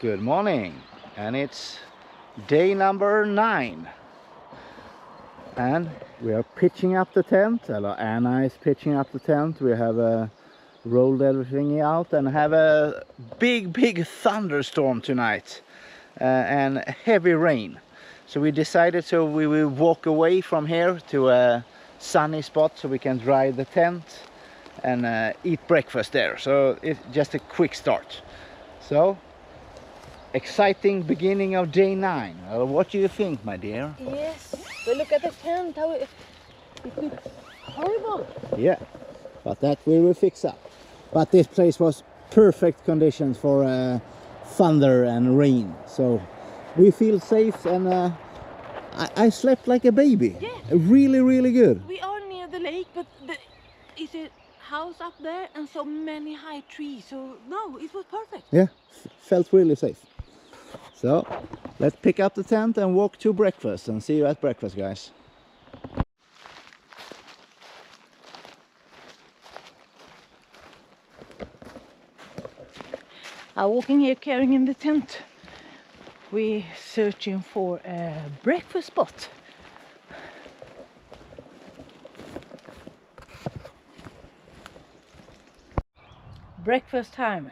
Good morning, and it's day number 9, and we are pitching up the tent. Anna is pitching up the tent. We have rolled everything out and have a big thunderstorm tonight and heavy rain. So we decided we will walk away from here to a sunny spot so we can dry the tent and eat breakfast there. So it's just a quick start. So exciting beginning of day 9. What do you think, my dear? Yes, but look at the tent, how it looks horrible. Yeah, but that we will fix up. But this place was perfect conditions for thunder and rain, so we feel safe, and I slept like a baby. Yeah. Really good. We are near the lake, but is a house up there and so many high trees, so no, it was perfect. Yeah, felt really safe. So let's pick up the tent and walk to breakfast, and see you at breakfast, guys. I'm walking here carrying in the tent. We're searching for a breakfast spot. Breakfast time.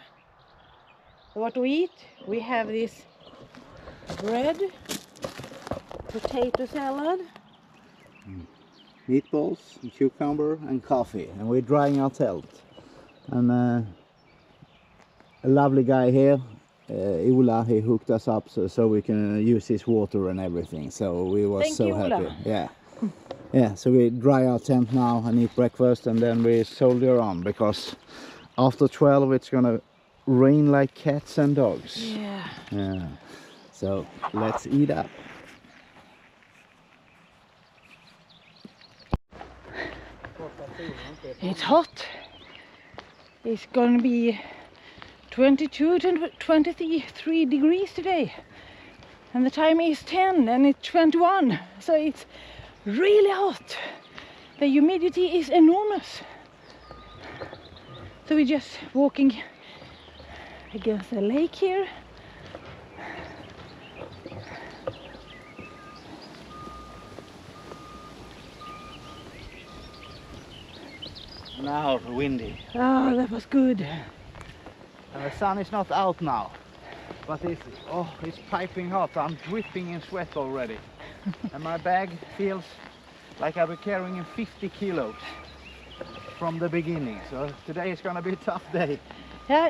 So what we eat? We have this bread, potato salad, Meatballs, cucumber and coffee, and we're drying our tent. And a lovely guy here, Ola, he hooked us up so we can use his water and everything. So we were Thank so you, happy. Ola. Yeah. Yeah, so we dry our tent now and eat breakfast, and then we soldier on, because after 12 it's gonna rain like cats and dogs. Yeah. Yeah. So let's eat up. It's hot. It's going to be 22 to 23 degrees today. And the time is 10 and it's 21. So it's really hot. The humidity is enormous. So we're just walking against the lake here. Now windy. Oh, that was good. And the sun is not out now, but it's piping hot. I'm dripping in sweat already. And my bag feels like I've been carrying 50 kilos from the beginning. So today is gonna be a tough day. Yeah,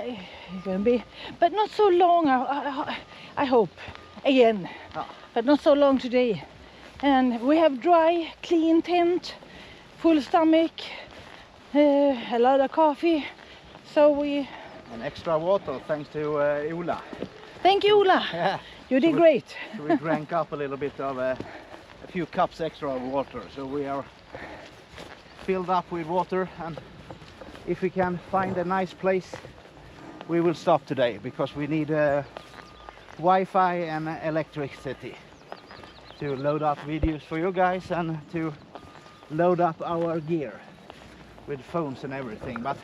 it's going to be, but not so long, I hope, again. Oh. But not so long today. And we have dry, clean tent, full stomach, a lot of coffee. So we... And extra water thanks to Ola. Thank you, Ola. Yeah. You did great. So we drank up a little bit of a few cups extra of water. So we are filled up with water, and if we can find a nice place, we will stop today, because we need Wi-Fi and electricity to load up videos for you guys and to load up our gear with phones and everything. But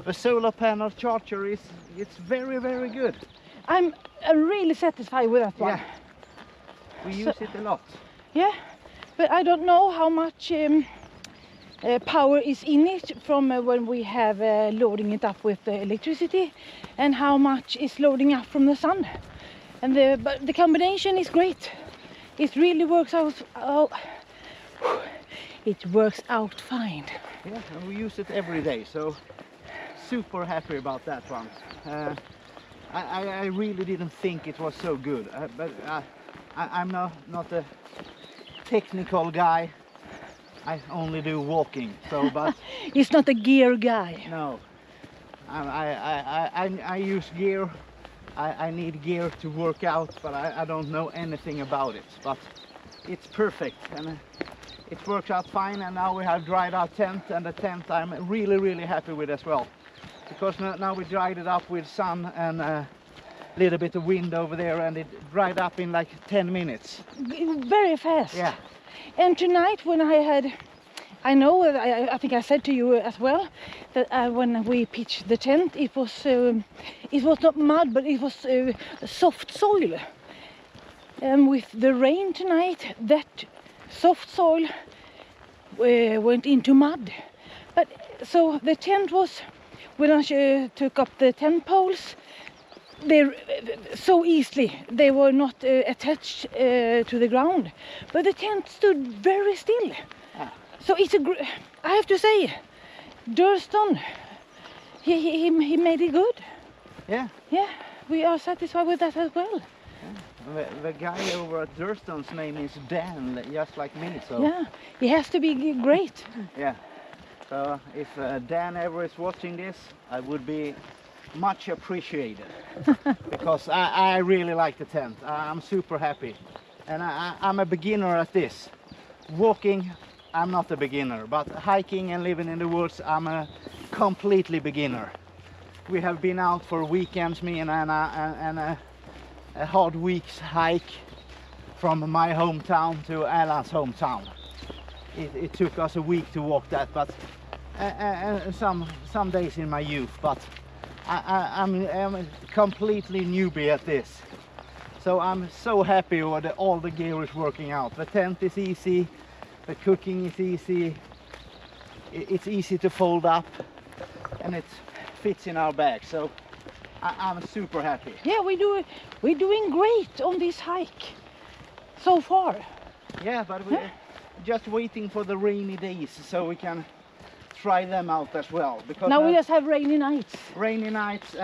the solar panel charger it's very good. I'm really satisfied with that one. Yeah, we use it a lot. Yeah, but I don't know how much power is in it from when we have loading it up with the electricity, and how much is loading up from the sun. And but the combination is great. It really works out. It works out fine. Yeah, and we use it every day, so super happy about that one. I really didn't think it was so good, but I'm not a technical guy. I only do walking, so but He's not a gear guy. no, I use gear. I need gear to work out, but I don't know anything about it. But it's perfect, and it works out fine. And now we have dried our tent, and the tent I'm really happy with as well, because now we dried it up with sun and a little bit of wind over there, and it dried up in like 10 minutes. Very fast. Yeah. And tonight when I had I know, I think I said to you as well that when we pitched the tent, it was not mud, but it was soft soil. And with the rain tonight, that soft soil went into mud. But so the tent was, when I took up the tent poles, they so easily they were not attached to the ground, but the tent stood very still. So it's I have to say, Durston, he made it good. Yeah. Yeah, we are satisfied with that as well. Yeah. The guy over at Durston's name is Dan, just like me. So yeah, he has to be great. Yeah. So if Dan ever is watching this, I would be much appreciated because I really like the tent. I'm super happy, and I'm a beginner at this. Walking, I'm not a beginner, but hiking and living in the woods, I'm a completely beginner. We have been out for weekends, me and Anna, and a hard week's hike from my hometown to Anna's hometown. It took us a week to walk that, but some days in my youth, but I'm a completely newbie at this. So I'm so happy with all the gear is working out. The tent is easy, the cooking is easy, it's easy to fold up, and it fits in our bag. So I'm super happy. Yeah, we're doing great on this hike so far. Yeah, but we're just waiting for the rainy days so we can try them out as well. Because now we just have rainy nights. Rainy nights.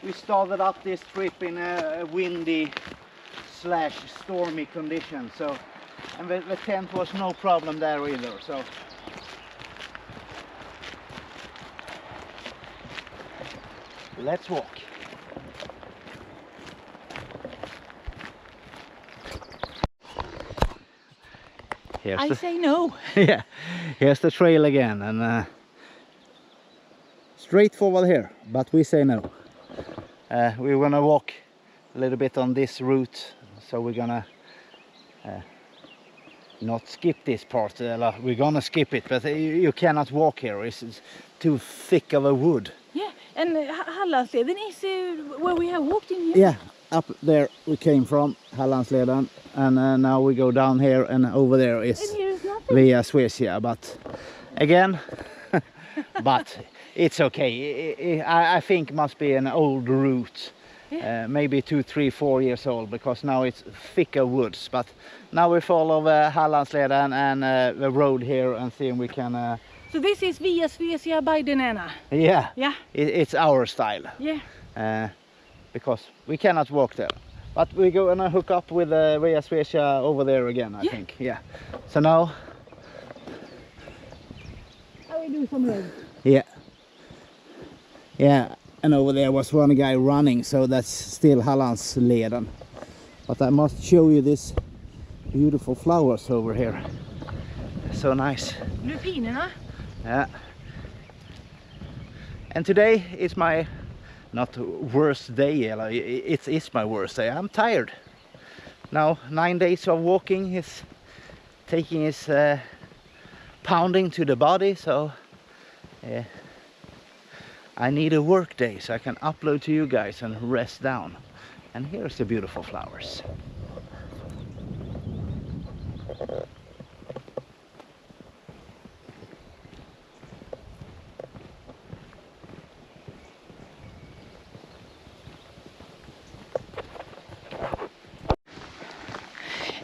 We started up this trip in a windy / stormy condition. So, and the tent was no problem there either. So. Let's walk. I say no. Yeah, here's the trail again, and straight forward here, but we say no. We're gonna walk a little bit on this route, so we're gonna not skip this part. We're gonna skip it, but you cannot walk here. It's too thick of a wood. Yeah, and Hallandsleden is where we have walked in here. Yeah, up there we came from, Hallandsleden, and now we go down here, and over there is Via Svezia. But again, but it's okay. I think it must be an old route, yeah. Maybe 2, 3, 4 years old, because now it's thicker woods. But now we follow Hallandsleden and the road here and see if we can. So this is Via Svezia by DanAnna. Yeah. Yeah. It's our style. Yeah. Because we cannot walk there. But we're gonna hook up with Via Svezia over there again, I think. Yeah. So now. We do some road. Yeah. Yeah. And over there was one guy running, so that's still Hallandsleden. But I must show you this beautiful flowers over here. So nice. Lupinerna. Yeah. And today is my not worst day. It's my worst day. I'm tired. Now 9 days of walking is taking its pounding to the body, so I need a work day so I can upload to you guys and rest down. And here's the beautiful flowers.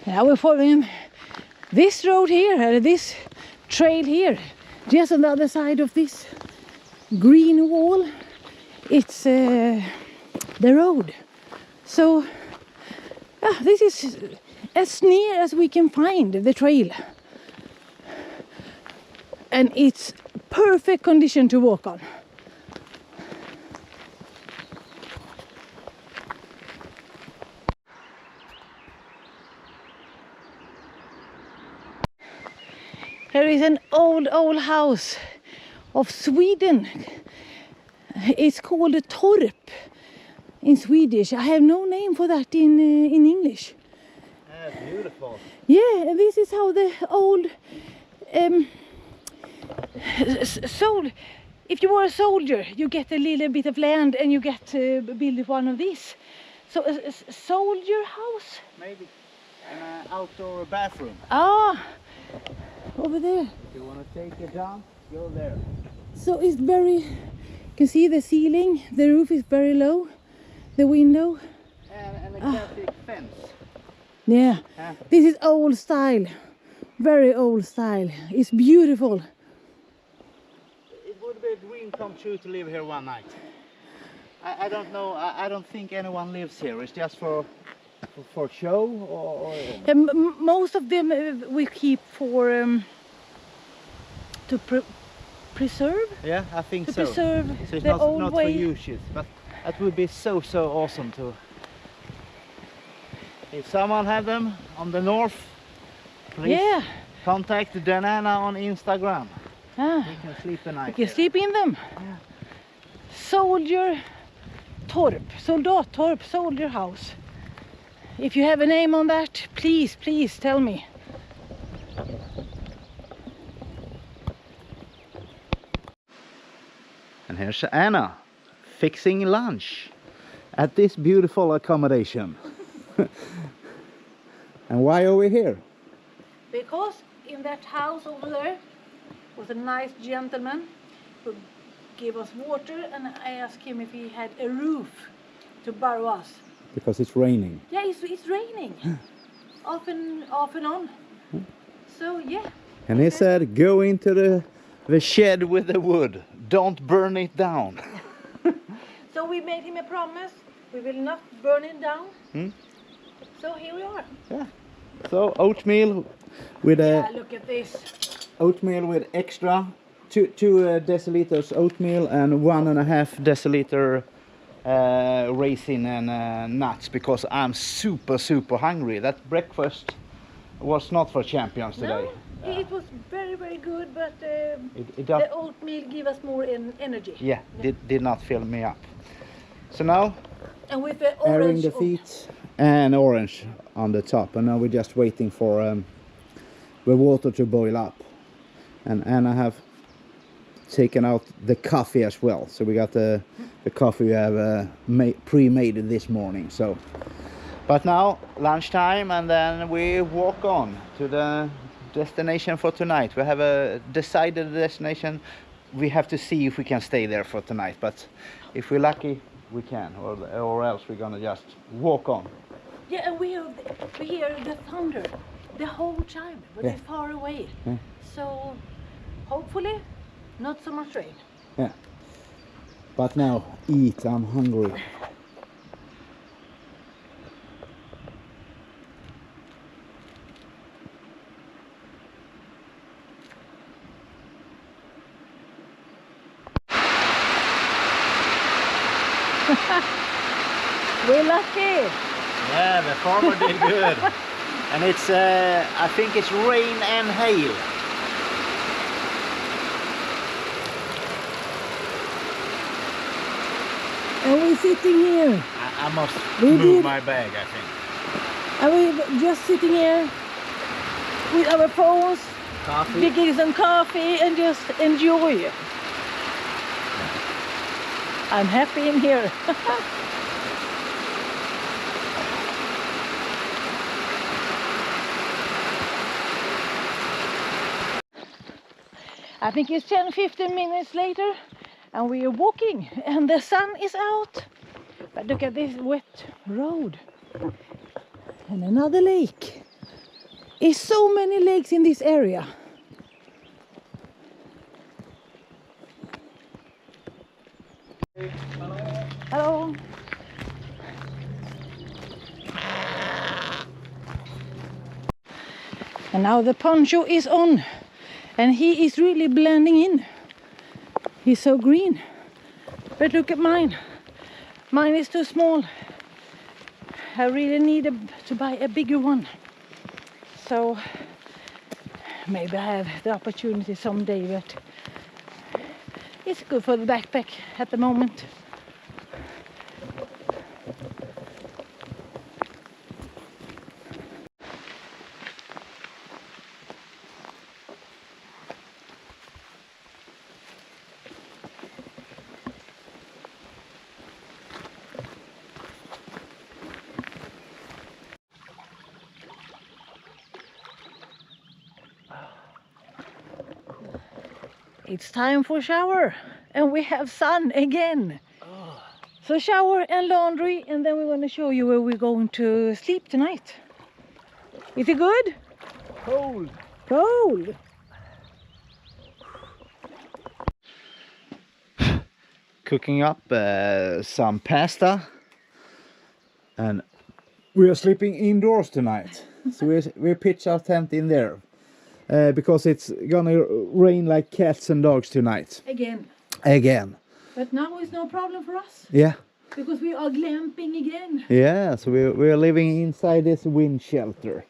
Now we're following this road here, this trail here, just on the other side of this green wall. It's the road. So this is as near as we can find the trail. And it's perfect condition to walk on. Here is an old house of Sweden. It's called a torp in Swedish. I have no name for that in English. Beautiful. Yeah, this is how the old So if you were a soldier, you get a little bit of land and you get to build one of these. So a soldier house? Maybe an outdoor bathroom. Ah, over there. If you want to take a dump, go there. So it's very, you can see the ceiling, the roof is very low, the window. And a classic fence. Yeah, this is old style, very old style. It's beautiful. It would be a dream come true to live here one night. I don't know, I don't think anyone lives here. It's just for show or... Most of them we keep for to preserve. Yeah, I think to so. Preserve so it's the old not way. for use, but that would be so awesome to... If someone have them on the north, please contact DanAnna on Instagram. We can sleep the night. You can sleep in them. Yeah. Soldier Soldatorp, soldier house. If you have a name on that, please tell me. And here's Anna fixing lunch at this beautiful accommodation. And why are we here? Because in that house over there was a nice gentleman who gave us water, and I asked him if he had a roof to borrow us. Because it's raining. Yeah, it's raining. off and on. So yeah. And he said, go into the shed with the wood. Don't burn it down. So we made him a promise. We will not burn it down. So here we are. Yeah. So oatmeal with look at this. Oatmeal with extra 2 deciliters oatmeal and 1.5 deciliter raisin and nuts, because I'm super hungry. That breakfast was not for champions today. No, it was very good, but the oatmeal gave us more energy. Yeah, did not fill me up. So now, and with the orange, airing the feet and orange on the top, and now we're just waiting for the water to boil up. And Anna have taken out the coffee as well. So we got the coffee we have pre-made this morning. So, but now lunchtime, and then we walk on to the destination for tonight. We have a decided destination. We have to see if we can stay there for tonight. But if we're lucky, we can, or else we're gonna just walk on. Yeah, and we hear the thunder the whole time, but it's far away. Yeah. So hopefully not so much rain. Yeah. But now eat, I'm hungry. We're lucky. Yeah, the farmer did good. And it's, I think it's rain and hail. And we're sitting here. I must move my bag, I think. And we're just sitting here with our phones, drinking some coffee and just enjoy. I'm happy in here. I think it's 10-15 minutes later and we are walking and the sun is out. But look at this wet road. And another lake. There's so many lakes in this area. Hello. And now the poncho is on. And he is really blending in. He's so green. But look at mine. Mine is too small. I really need to buy a bigger one. So maybe I have the opportunity someday, but it's good for the backpack at the moment. It's time for shower, and we have sun again. Oh. So shower and laundry, and then we're going to show you where we're going to sleep tonight. Is it good? Cold. Cold. Cooking up some pasta, and we are sleeping indoors tonight. So we pitch our tent in there because it's gonna rain like cats and dogs tonight. Again. But now it's no problem for us. Yeah. Because we are glamping again. Yeah, so we are living inside this wind shelter.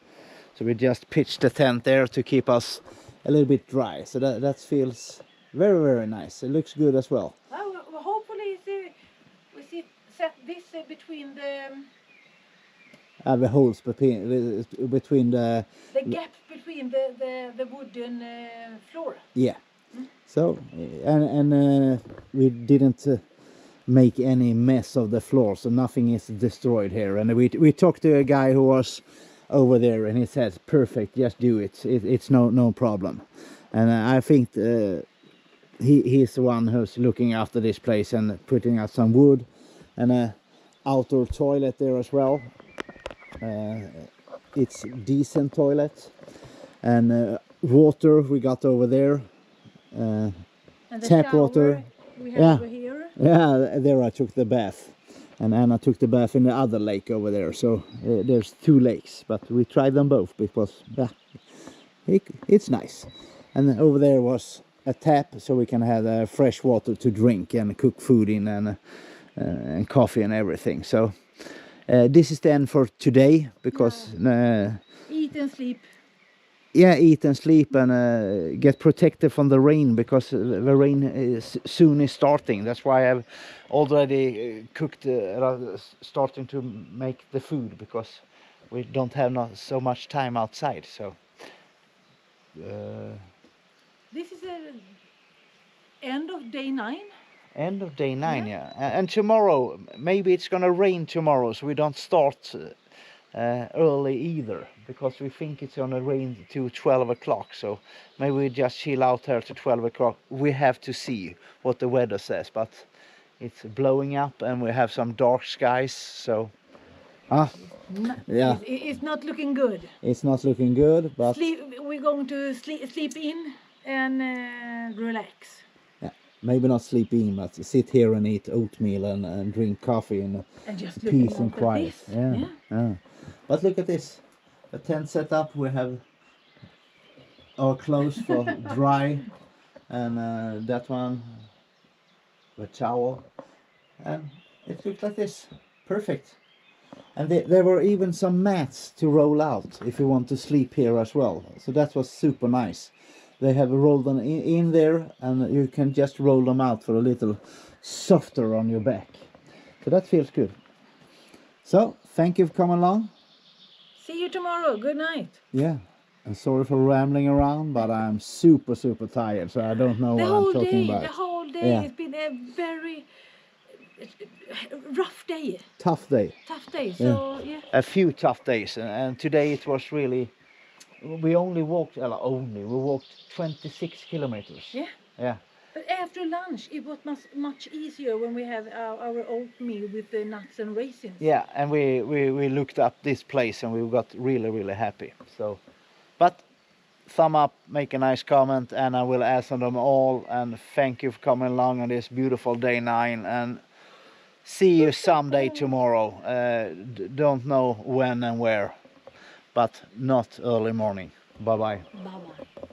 So we just pitched the tent there to keep us a little bit dry. So that feels very, very nice. It looks good as well. Well, hopefully we set this between The holes between the gap between the wooden floor. Yeah. So and we didn't make any mess of the floor, so nothing is destroyed here. And we talked to a guy who was over there, and he said, "Perfect, just do it. It's no problem." And I think he's the one who's looking after this place and putting out some wood and a outdoor toilet there as well. It's decent toilet, and water we got over there. And the tap shower water. we have over here. Yeah, there I took the bath, and Anna took the bath in the other lake over there. So there's 2 lakes, but we tried them both because it's nice. And over there was a tap, so we can have fresh water to drink and cook food in, and coffee and everything. So this is the end for today, because Eat and sleep. yeah, eat and sleep, and get protected from the rain, because the rain soon is starting. That's why I've already cooked, starting to make the food, because we don't have so much time outside. So This is the end of day 9. end of day 9, yeah. And tomorrow, maybe it's gonna rain tomorrow, so we don't start early either, because we think it's gonna rain to 12 o'clock. So maybe we just chill out here to 12 o'clock. We have to see what the weather says, but it's blowing up and we have some dark skies. So yeah, It's not looking good. it's not looking good, but We're going to sleep in and relax. yeah, maybe not sleep in, but sit here and eat oatmeal and drink coffee and just peace and at quiet. this. Yeah. But look at this, a tent set up. We have our clothes for dry, and that one, the towel, and it looks like this. Perfect. And there were even some mats to roll out if you want to sleep here as well. So that was super nice. They have rolled them in there, and you can just roll them out for a little softer on your back. So that feels good. So thank you for coming along. See you tomorrow. Good night. Yeah, and sorry for rambling around, but I'm super tired, so I don't know what I'm talking about. The whole day. Yeah. It's been a very rough day. Tough day. Tough day. So yeah. A few tough days, and today it was really. We only walked. We walked 26 kilometers. Yeah. Yeah. But after lunch, it was much easier when we have our oatmeal with the nuts and raisins. Yeah, and we looked up this place and we got really happy. So, but thumb up, make a nice comment, and I will answer them all. And thank you for coming along on this beautiful day 9. And see you someday tomorrow. Don't know when and where, but not early morning. Bye bye. Bye bye.